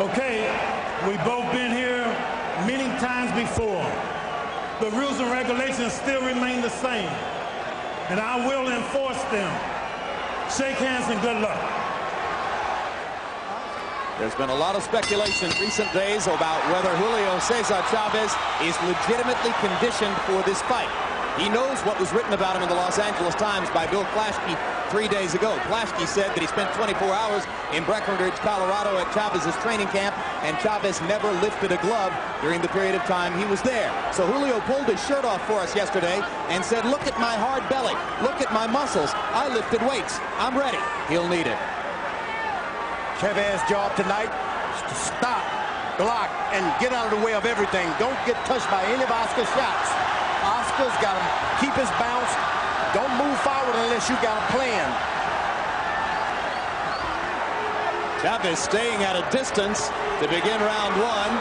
Okay, we've both been here many times before. The rules and regulations still remain the same, and I will enforce them. Shake hands and good luck. There's been a lot of speculation in recent days about whether Julio Cesar Chavez is legitimately conditioned for this fight. He knows what was written about him in the Los Angeles Times by Bill Plaschke 3 days ago. Plaschke said that he spent 24 hours in Breckenridge, Colorado at Chavez's training camp, and Chavez never lifted a glove during the period of time he was there. So Julio pulled his shirt off for us yesterday and said, look at my hard belly. Look at my muscles. I lifted weights. I'm ready. He'll need it. Chavez's job tonight is to stop, block, and get out of the way of everything. Don't get touched by any of Oscar's shots. Oscar's got to keep his bounce. Don't move forward unless you got a plan. Chavez staying at a distance to begin round one.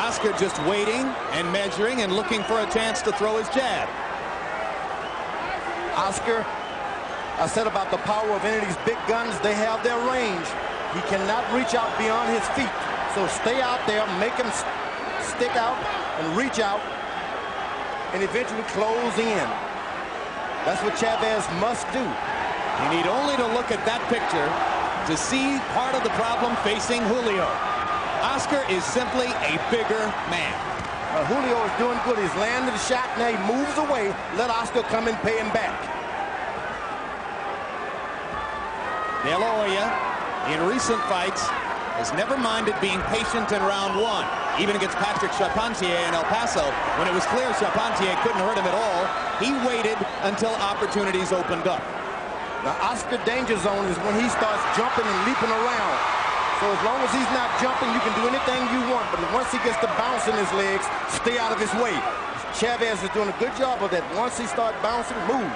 Oscar just waiting and measuring and looking for a chance to throw his jab. Oscar, I said about the power of any of these big guns, they have their range. He cannot reach out beyond his feet. So stay out there, make him stick out and reach out, and eventually close in. That's what Chavez must do. You need only to look at that picture to see part of the problem facing Julio. Oscar is simply a bigger man. Julio is doing good. He's landed the shot. Now he moves away. Let Oscar come and pay him back. De La Hoya, in recent fights, has never minded being patient in round one. Even against Patrick Charpentier in El Paso, when it was clear Charpentier couldn't hurt him at all, he waited until opportunities opened up. The Oscar danger zone is when he starts jumping and leaping around. So as long as he's not jumping, you can do anything you want. But once he gets the bounce in his legs, stay out of his way. Chavez is doing a good job of that. Once he starts bouncing, move.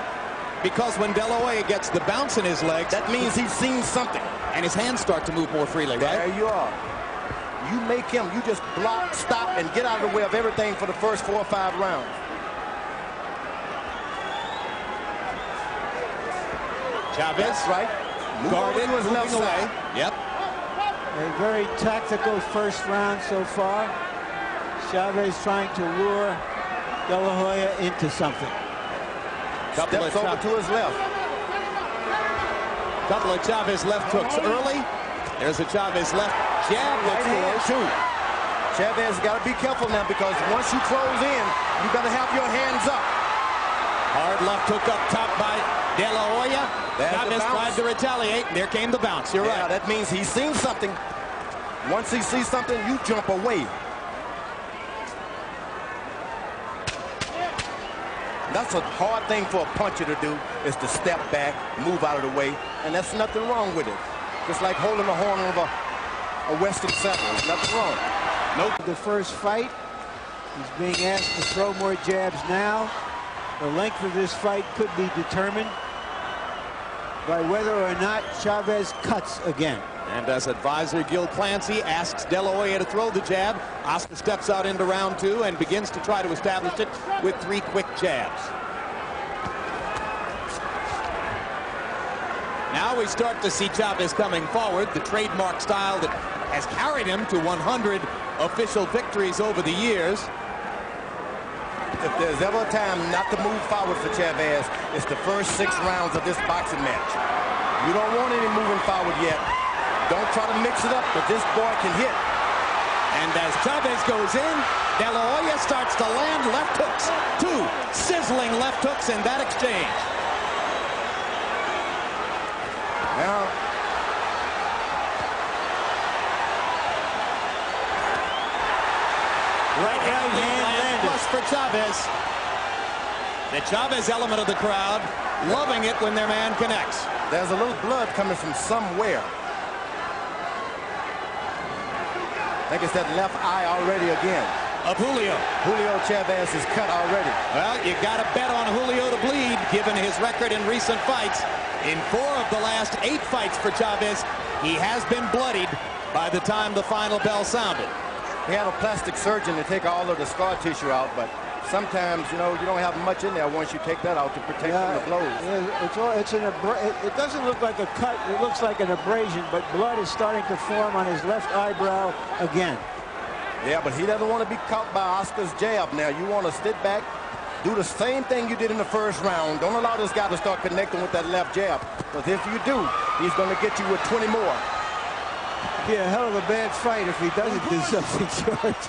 Because when De La Hoya gets the bounce in his legs, that means he's seen something. And his hands start to move more freely, right? There you are. You make him, you just block, stop, and get out of the way of everything for the first 4 or 5 rounds. Chavez, that's right. Guarded, moving away. Yep. A very tactical first round so far. Chavez trying to lure De La Hoya into something. Steps over to his left. Couple of Chavez left hooks early. There's a Chavez left jab that scores. Chavez got to be careful now, because once you close in, you got to have your hands up. Hard left hook up top by De La Hoya. Chavez tried to retaliate, and there came the bounce. You're right. That means he's seen something. Once he sees something, you jump away. That's a hard thing for a puncher to do, is to step back, move out of the way, and that's nothing wrong with it. Just like holding the horn of a Western settler. There's nothing wrong. Nope. The first fight, he's being asked to throw more jabs now. The length of this fight could be determined by whether or not Chavez cuts again. And as advisor Gil Clancy asks De La Hoya to throw the jab, Oscar steps out into round two and begins to try to establish it with 3 quick jabs. Now we start to see Chavez coming forward, the trademark style that has carried him to 100 official victories over the years. If there's ever a time not to move forward for Chavez, it's the first 6 rounds of this boxing match. You don't want any moving forward yet. Don't try to mix it up, but this boy can hit. And as Chavez goes in, De La Hoya starts to land left hooks. 2 sizzling left hooks in that exchange. Now, right hand plus for Chavez. The Chavez element of the crowd loving it when their man connects. There's a little blood coming from somewhere. I think it's that left eye already again. Of Julio. Julio Chavez is cut already. Well, you got to bet on Julio to bleed, given his record in recent fights. In 4 of the last 8 fights for Chavez, he has been bloodied by the time the final bell sounded. He had a plastic surgeon to take all of the scar tissue out, but sometimes, you know, you don't have much in there once you take that out to protect from the blows. It doesn't look like a cut. It looks like an abrasion, but blood is starting to form on his left eyebrow again. Yeah, but he doesn't want to be caught by Oscar's jab now. You want to sit back, do the same thing you did in the first round. Don't allow this guy to start connecting with that left jab, because if you do, he's going to get you with 20 more. Be a hell of a bad fight if he doesn't do something, George.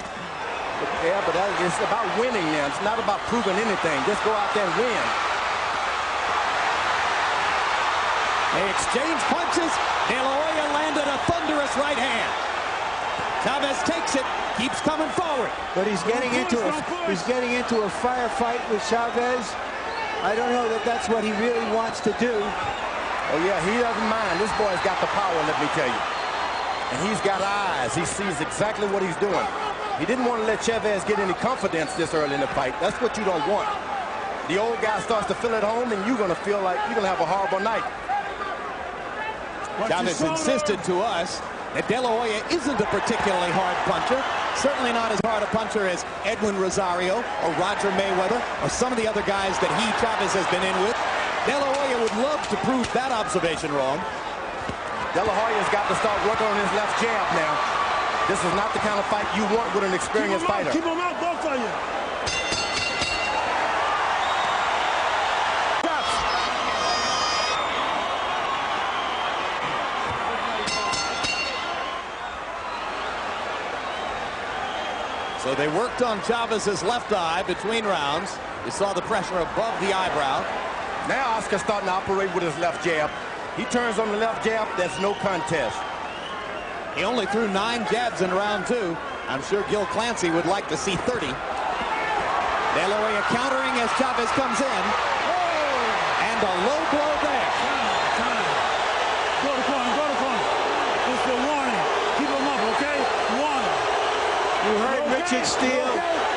Yeah, but it's about winning now. It's not about proving anything. Just go out there and win. They exchange punches. De La Hoya landed a thunderous right hand. Chavez takes it, keeps coming forward. But he's getting into a firefight with Chavez. I don't know that that's what he really wants to do. Oh yeah, he doesn't mind. This boy's got the power, let me tell you. And he's got eyes. He sees exactly what he's doing. He didn't want to let Chavez get any confidence this early in the fight. That's what you don't want. The old guy starts to feel at home, and you're going to feel like you're going to have a horrible night. Chavez insisted to us that De La Hoya isn't a particularly hard puncher. Certainly not as hard a puncher as Edwin Rosario or Roger Mayweather or some of the other guys that Chavez has been in with. De La Hoya would love to prove that observation wrong. De La Hoya's got to start working on his left jab now. This is not the kind of fight you want with an experienced fighter. Keep him out, both of you. So they worked on Chavez's left eye between rounds. You saw the pressure above the eyebrow. Now Oscar's starting to operate with his left jab. He turns on the left jab, that's no contest. He only threw 9 jabs in round 2. I'm sure Gil Clancy would like to see 30. De La Hoya countering as Chavez comes in. And a low blow there. Go to corner, go to corner. It's the warning. Keep him up, okay? Warning. You heard Richard Steele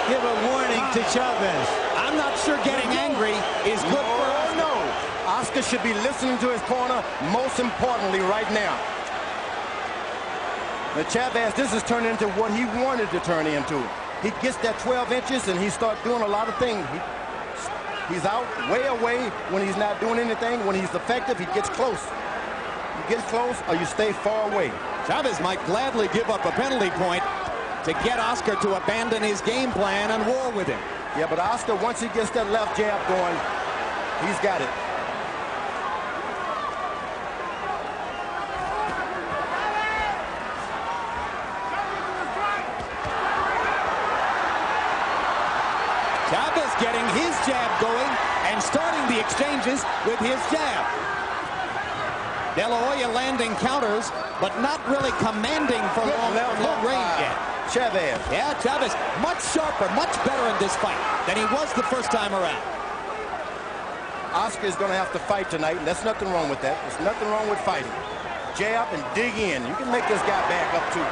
give a warning to Chavez. I'm not sure getting angry is good for us. No, Oscar should be listening to his corner, most importantly right now. The Chavez, this is turning into what he wanted to turn into. He gets that 12 inches and he starts doing a lot of things. He's out way away when he's not doing anything. When he's effective, he gets close. You get close or you stay far away. Chavez might gladly give up a penalty point to get Oscar to abandon his game plan and war with him. Yeah, but Oscar, once he gets that left jab going, he's got it. Chavez getting his jab going and starting the exchanges with his jab. De La Hoya landing counters, but not really commanding for long range yet. Chavez. Yeah, Chavez much sharper, much better in this fight than he was the first time around. Oscar is going to have to fight tonight, and there's nothing wrong with that. There's nothing wrong with fighting. Jab and dig in. You can make this guy back up too.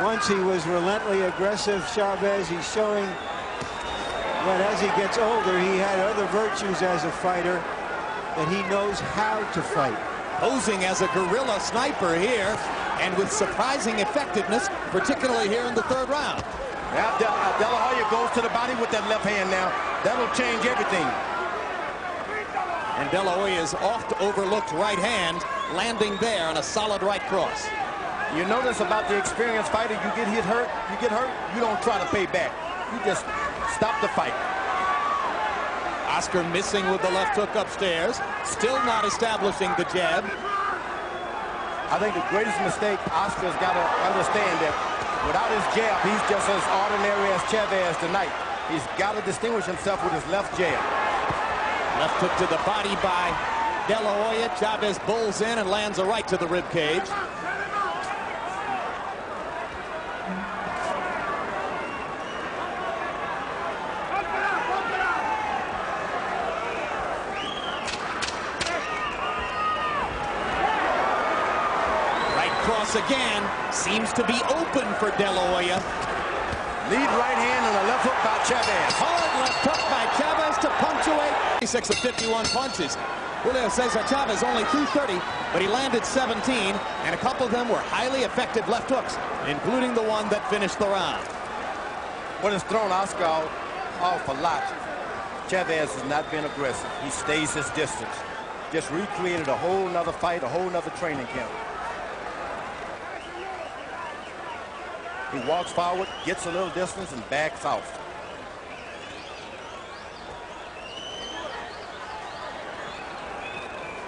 Once he was relentlessly aggressive, Chavez. He's showing that as he gets older, he had other virtues as a fighter, that he knows how to fight. Posing as a guerrilla sniper here, and with surprising effectiveness, particularly here in the 3rd round. Now De La Hoya goes to the body with that left hand now. That'll change everything. And De La Hoya's oft overlooked right hand landing there on a solid right cross. You notice about the experienced fighter, you get hurt, you don't try to pay back. You just stop the fight. Oscar missing with the left hook upstairs, still not establishing the jab. I think the greatest mistake, Oscar's got to understand that without his jab, he's just as ordinary as Chavez tonight. He's got to distinguish himself with his left jab. Left hook to the body by De La Hoya. Chavez bowls in and lands a right to the rib cage. Again, seems to be open for De La Hoya. Lead right hand and a left hook by Chavez. Hard left hook by Chavez to punctuate. 26 of 51 punches. Julio Cesar Chavez only threw 30, but he landed 17, and a couple of them were highly effective left hooks, including the one that finished the round. When it's thrown Oscar off a lot, Chavez has not been aggressive. He stays his distance. Just recreated a whole nother fight, a whole nother training camp. He walks forward, gets a little distance, and backs off.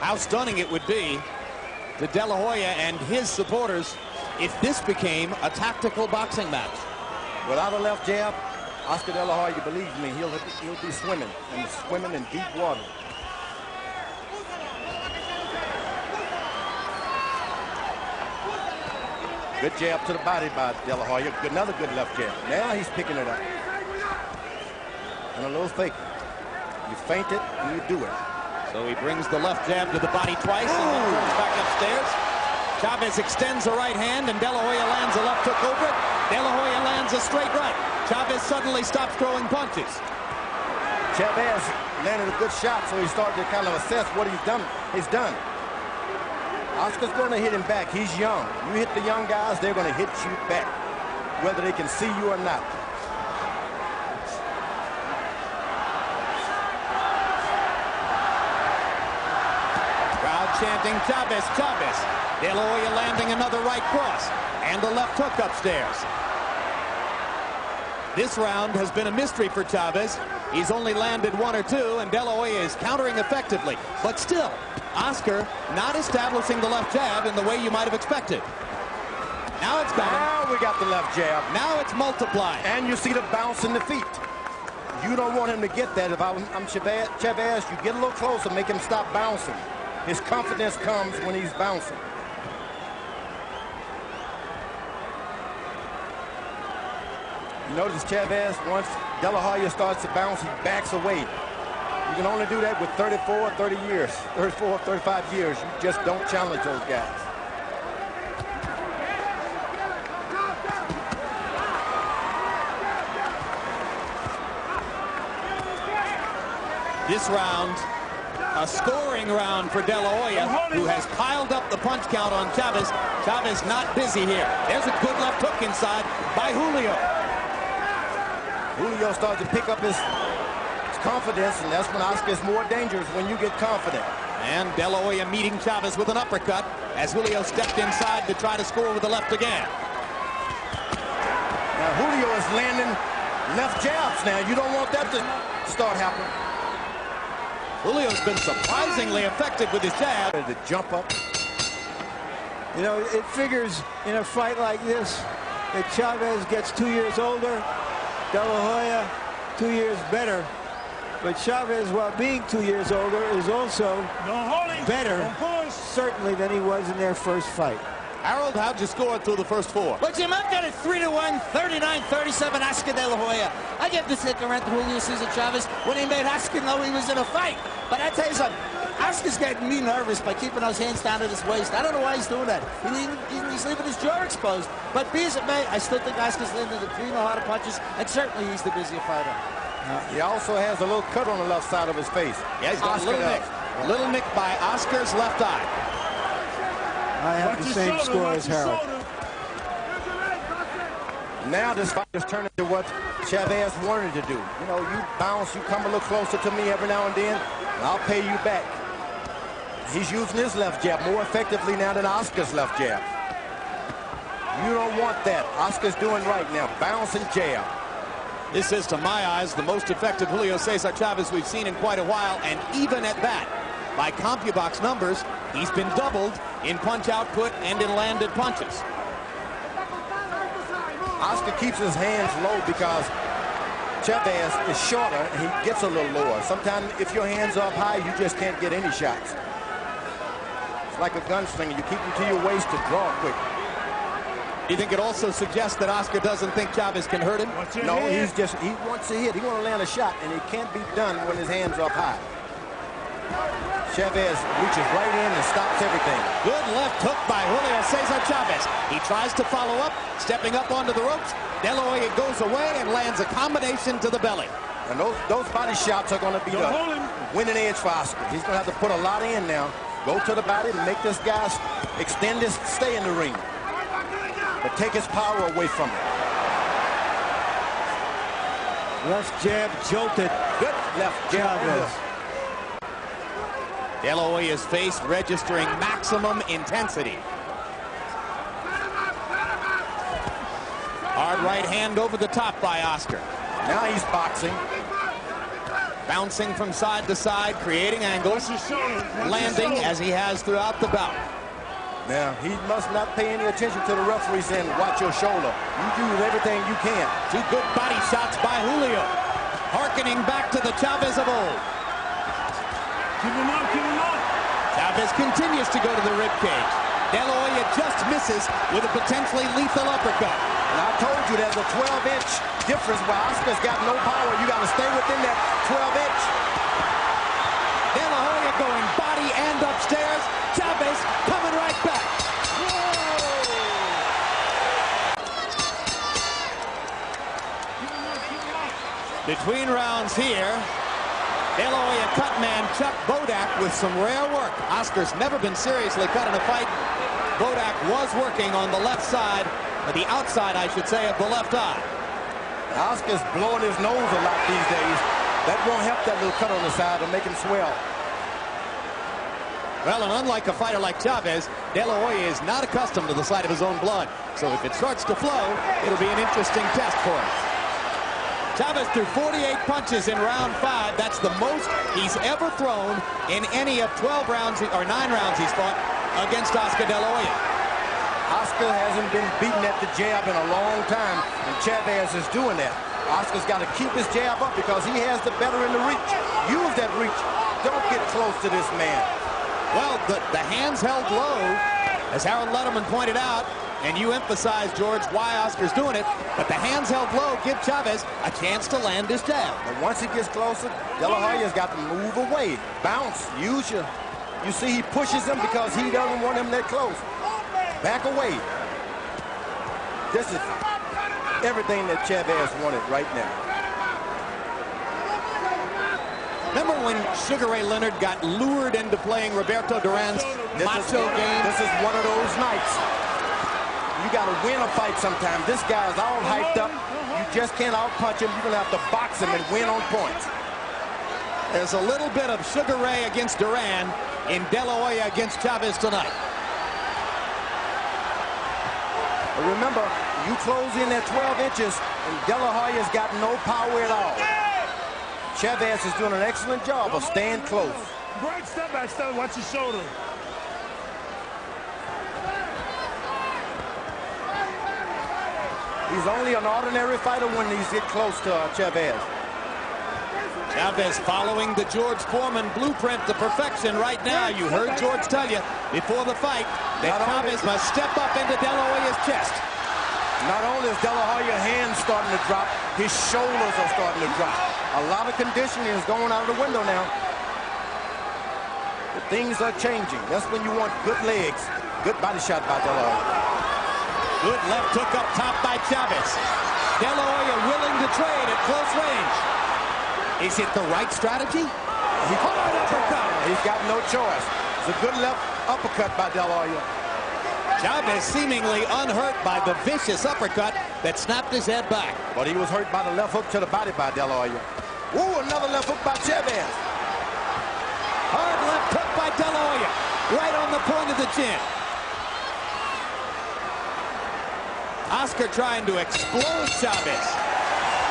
How stunning it would be to De La Hoya and his supporters if this became a tactical boxing match. Without a left jab, Oscar De La Hoya, believe me, he'll be swimming in deep water. Good jab to the body by De La Hoya. Another good left jab. Now he's picking it up. And a little fake. You feint it and you do it. So he brings the left jab to the body twice and then turns back upstairs. Chavez extends a right hand and De La Hoya lands a left hook over it. De La Hoya lands a straight right. Chavez suddenly stops throwing punches. Chavez landed a good shot, so he started to kind of assess what he's done. Oscar's going to hit him back. He's young. You hit the young guys, they're going to hit you back, whether they can see you or not. Crowd chanting Chavez, Chavez. De La Hoya landing another right cross and the left hook upstairs. This round has been a mystery for Chavez. He's only landed one or two, and De La Hoya is countering effectively. But still, Oscar not establishing the left jab in the way you might have expected. Now it's coming. Now we got the left jab. Now it's multiplied. And you see the bounce in the feet. You don't want him to get that. If I'm Chavez, you get a little closer, make him stop bouncing. His confidence comes when he's bouncing. You notice Chavez, once De La Hoya starts to bounce, he backs away. You can only do that with 34, 35 years. You just don't challenge those guys. This round, a scoring round for De La Hoya, who has piled up the punch count on Chavez. Chavez not busy here. There's a good left hook inside by Julio. Julio starts to pick up his confidence, and that's when Oscar is more dangerous, when you get confident. And De La Hoya meeting Chavez with an uppercut as Julio stepped inside to try to score with the left again. Now Julio is landing left jabs now. You don't want that to start happening. Julio's been surprisingly effective with his jab. The jump up. You know, it figures in a fight like this that Chavez gets 2 years older, De La Hoya 2 years better. But Chavez, while being 2 years older, is also better, certainly, than he was in their first fight. Harold, how'd you score through the first four? But Jim, I've got it 3-1, 39-37, Oscar De La Hoya. I give the second round to Julio Cesar Chavez when he made Oscar know he was in a fight. But I tell you something, Oscar's getting me nervous by keeping those hands down at his waist. I don't know why he's doing that. He's leaving his jaw exposed. But be as it may, I still think Oscar's landing the clean, a lot of punches, and certainly he's the busier fighter. He also has a little cut on the left side of his face. Yeah, he's got a little nick. A little nick by Oscar's left eye. I have the same score as Harold. Now this fight is turning to what Chavez wanted to do. You know, you bounce, you come a little closer to me every now and then, and I'll pay you back. He's using his left jab more effectively now than Oscar's left jab. You don't want that. Oscar's doing right now, bounce and jab. This is, to my eyes, the most effective Julio Cesar Chavez we've seen in quite a while, and even at that, by CompuBox numbers, he's been doubled in punch output and in landed punches. Oscar keeps his hands low because Chavez is shorter and he gets a little lower. Sometimes if your hands are up high, you just can't get any shots. It's like a gunslinger. You keep them to your waist to draw quick. Do you think it also suggests that Oscar doesn't think Chavez can hurt him? No, he wants to hit. He wants to land a shot, and it can't be done when his hands are up high. Chavez reaches right in and stops everything. Good left hook by Julio Cesar Chavez. He tries to follow up, stepping up onto the ropes. De La Hoya goes away and lands a combination to the belly. And those body shots are going to be the winning edge for Oscar. He's going to have to put a lot in now. Go to the body and make this guy extend his stay in the ring. But take his power away from him. Left jab jolted. Good left jab. Chavez. De La Hoya's face registering maximum intensity. Hard right hand over the top by Oscar. Now he's boxing. Bouncing from side to side, creating angles, landing as he has throughout the bout. Now, he must not pay any attention to the referee saying, watch your shoulder. You do everything you can. Two good body shots by Julio, hearkening back to the Chavez of old. Keep him up, keep him up. Chavez continues to go to the ribcage. De La Hoya just misses with a potentially lethal uppercut. And I told you there's a 12-inch difference where Oscar's got no power. You got to stay within that 12-inch. De La Hoya going body and upstairs. Chavez coming right back. Between rounds here, De La Hoya cut man Chuck Bodak with some rare work. Oscar's never been seriously cut in a fight. Bodak was working on the left side, or the outside, I should say, of the left eye. Oscar's blowing his nose a lot these days. That won't help that little cut on the side to make him swell. Well, and unlike a fighter like Chavez, De La Hoya is not accustomed to the sight of his own blood. So if it starts to flow, it'll be an interesting test for him. Chavez threw 48 punches in round 5. That's the most he's ever thrown in any of 12 rounds, or 9 rounds he's fought against Oscar De La Hoya. Oscar hasn't been beaten at the jab in a long time, and Chavez is doing that. Oscar's got to keep his jab up because he has the better in the reach. Use that reach. Don't get close to this man. Well, the hands held low, as Harold Letterman pointed out, and you emphasized, George, why Oscar's doing it, but the hands held low give Chavez a chance to land his jab. But once he gets closer, De La Hoya's got to move away. Bounce. Use your... You see, he pushes him because he doesn't want him that close. Back away. This is everything that Chavez wanted right now. Remember when Sugar Ray Leonard got lured into playing Roberto Duran's macho game? This is one of those nights. You got to win a fight sometime. This guy's all hyped up. You just can't outpunch him. You're going to have to box him and win on points. There's a little bit of Sugar Ray against Duran in De La Hoya against Chavez tonight. But remember, you close in at 12 inches, and De La Hoya's got no power at all. Chavez is doing an excellent job of staying close. Break, step back, step, watch your shoulder. He's only an ordinary fighter when he's get close to Chavez. Chavez following the George Foreman blueprint to perfection right now. You heard George tell you before the fight that Chavez must step up into De La Hoya's chest. Not only is De La Hoya's hands starting to drop, his shoulders are starting to drop. A lot of conditioning is going out of the window now. But things are changing. That's when you want good legs. Good body shot by De La Hoya. Good left hook up top by Chavez. De La Hoya willing to trade at close range. Is it the right strategy? Hard uppercut. He's got no choice. It's a good left uppercut by De La Hoya. Chavez seemingly unhurt by the vicious uppercut that snapped his head back. But he was hurt by the left hook to the body by De La Hoya. Ooh, another left hook by Chavez. Hard left hook by De La Hoya. Right on the point of the chin. Oscar trying to explode Chavez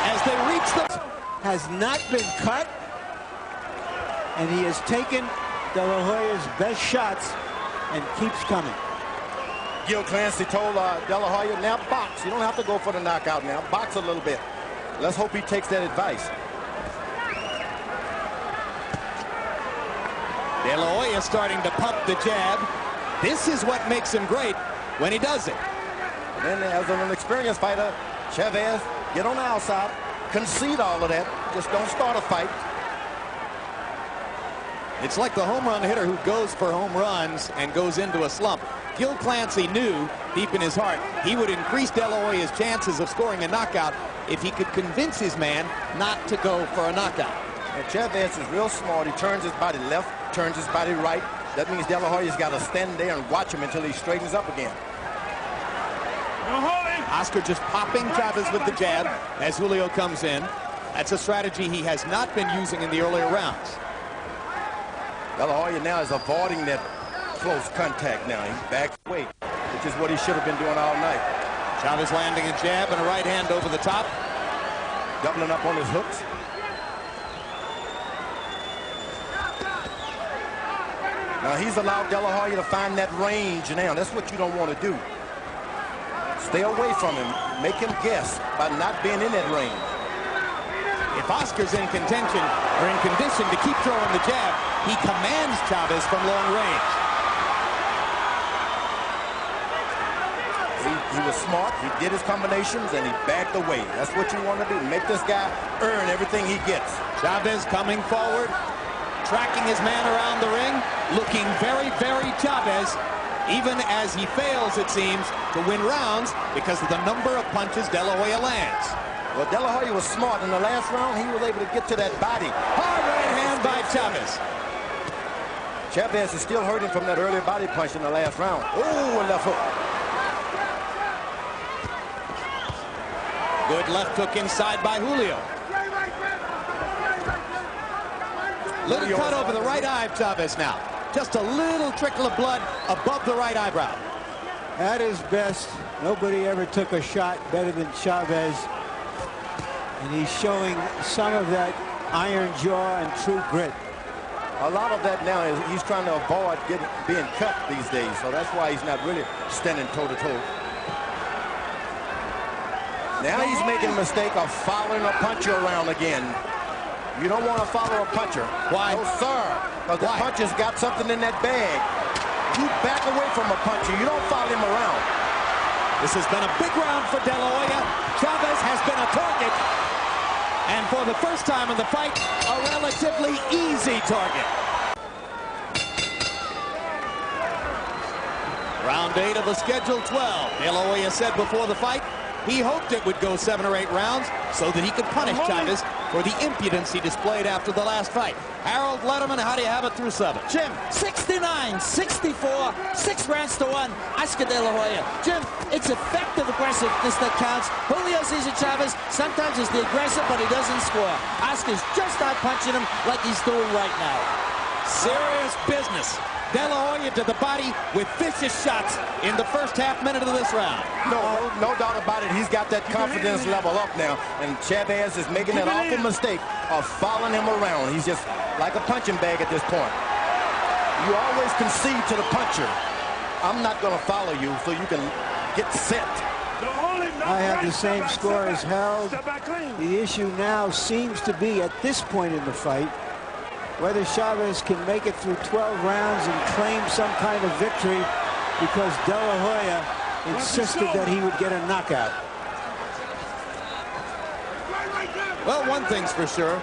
as they reach the... Has not been cut, and he has taken De La Hoya's best shots and keeps coming. Gil Clancy told De La Hoya, now box. You don't have to go for the knockout now. Box a little bit. Let's hope he takes that advice. De La Hoya starting to pump the jab. This is what makes him great when he does it. And then as an experienced fighter, Chavez, get on the outside. Concede all of that. Just don't start a fight. It's like the home run hitter who goes for home runs and goes into a slump. Gil Clancy knew deep in his heart he would increase De La Hoya's chances of scoring a knockout if he could convince his man not to go for a knockout. And Chavez is real smart. He turns his body left, turns his body right. That means De La Hoya's got to stand there and watch him until he straightens up again. Oscar just popping Chavez with the jab as Julio comes in. That's a strategy he has not been using in the earlier rounds. De La Hoya now is avoiding that close contact now. He backs away, which is what he should have been doing all night. Chavez landing a jab and a right hand over the top. Doubling up on his hooks. Now he's allowed De La Hoya to find that range now. That's what you don't want to do. Stay away from him. Make him guess by not being in that range. If Oscar's in contention or in condition to keep throwing the jab, he commands Chavez from long range. He was smart. He did his combinations and he backed away. That's what you want to do. Make this guy earn everything he gets. Chavez coming forward, tracking his man around the ring, looking very, very Chavez, even as he fails, it seems, to win rounds because of the number of punches De La Hoya lands. Well, De La Hoya was smart. In the last round, he was able to get to that body. Hard right hand by Chavez. Chavez is still hurting from that early body punch in the last round. Oh, a left hook. Good left hook inside by Julio. Little cut over the right eye of Chavez now. Just a little trickle of blood above the right eyebrow. At his best, nobody ever took a shot better than Chavez. And he's showing some of that iron jaw and true grit. A lot of that now is he's trying to avoid being cut these days. So that's why he's not really standing toe-to-toe. Now he's making a mistake of following a puncher around again. You don't want to follow a puncher. Why? No, sir. Because the puncher's got something in that bag. You back away from a puncher. You don't follow him around. This has been a big round for De La Hoya. Chavez has been a target. And for the first time in the fight, a relatively easy target. Round 8 of the scheduled 12. De La Hoya said before the fight he hoped it would go 7 or 8 rounds so that he could punish Chavez for the impudence he displayed after the last fight. Harold Letterman, how do you have it through 7? Jim, 69, 64, 6 rounds to 1. Oscar De La Hoya. Jim, it's effective aggressiveness that counts. Julio Cesar Chavez sometimes is the aggressor, but he doesn't score. Oscar's just out punching him like he's doing right now. Serious business. De La Hoya to the body with vicious shots in the first half minute of this round. No doubt about it. He's got that confidence level up now. And Chavez is making that awful mistake of following him around. He's just like a punching bag at this point. You always concede to the puncher. I'm not going to follow you so you can get set. I have the same score as Harold. The issue now seems to be, at this point in the fight, whether Chavez can make it through 12 rounds and claim some kind of victory, because De La Hoya insisted that he would get a knockout. Well, one thing's for sure.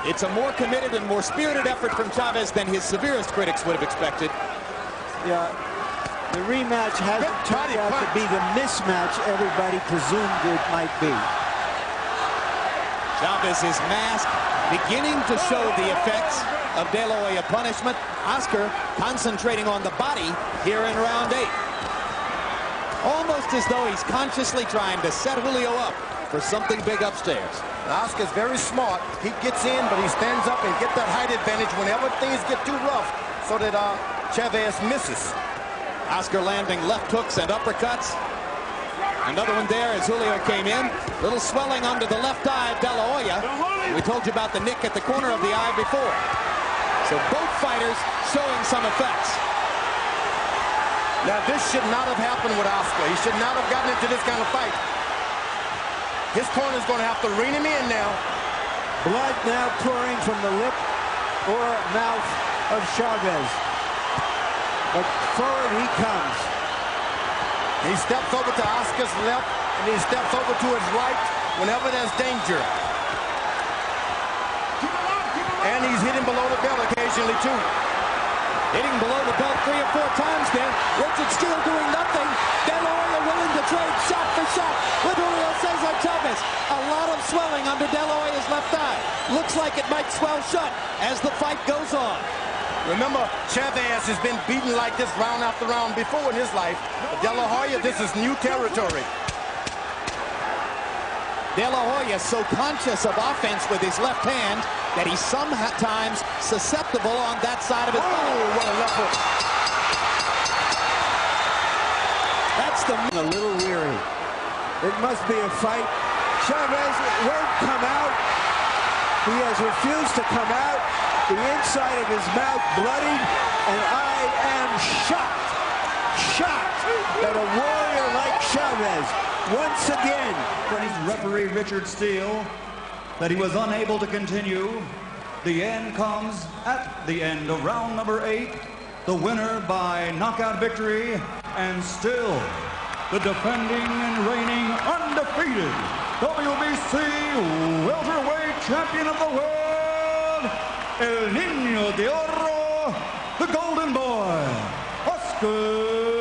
It's a more committed and more spirited effort from Chavez than his severest critics would have expected. Yeah, the rematch hasn't turned out to be the mismatch everybody presumed it might be. Chavez's mask beginning to show the effects of De La Hoya punishment. Oscar concentrating on the body here in round 8. Almost as though he's consciously trying to set Julio up for something big upstairs. Now, Oscar's very smart. He gets in, but he stands up and gets that height advantage whenever things get too rough so that Chavez misses. Oscar landing left hooks and uppercuts. Another one there as Julio came in. Little swelling under the left eye of De La Hoya. We told you about the nick at the corner of the eye before. So both fighters showing some effects. Now this should not have happened with Oscar. He should not have gotten into this kind of fight. His corner's going to have to rein him in now. Blood now pouring from the lip or mouth of Chavez. But forward he comes. He steps over to Oscar's left, and he steps over to his right whenever there's danger. And he's hitting below the belt occasionally, too. Hitting below the belt 3 or 4 times there. Richard Steele doing nothing. De La Hoya willing to trade shot for shot with Julio Cesar Chavez. A lot of swelling under De La Hoya's left eye. Looks like it might swell shut as the fight goes on. Remember, Chavez has been beaten like this round after round before in his life. But De La Hoya, this is new territory. De La Hoya so conscious of offense with his left hand that he's sometimes susceptible on that side of his body. Oh, what a left hook. That's the... A little weary. It must be a fight. Chavez won't come out. He has refused to come out. The inside of his mouth bloodied, and I am shocked that a warrior like Chavez, once again. Referee Richard Steele, that he was unable to continue. The end comes at the end of round number 8. The winner by knockout victory, and still the defending and reigning undefeated WBC welterweight champion of the world, El Niño de Oro, the Golden Boy, Oscar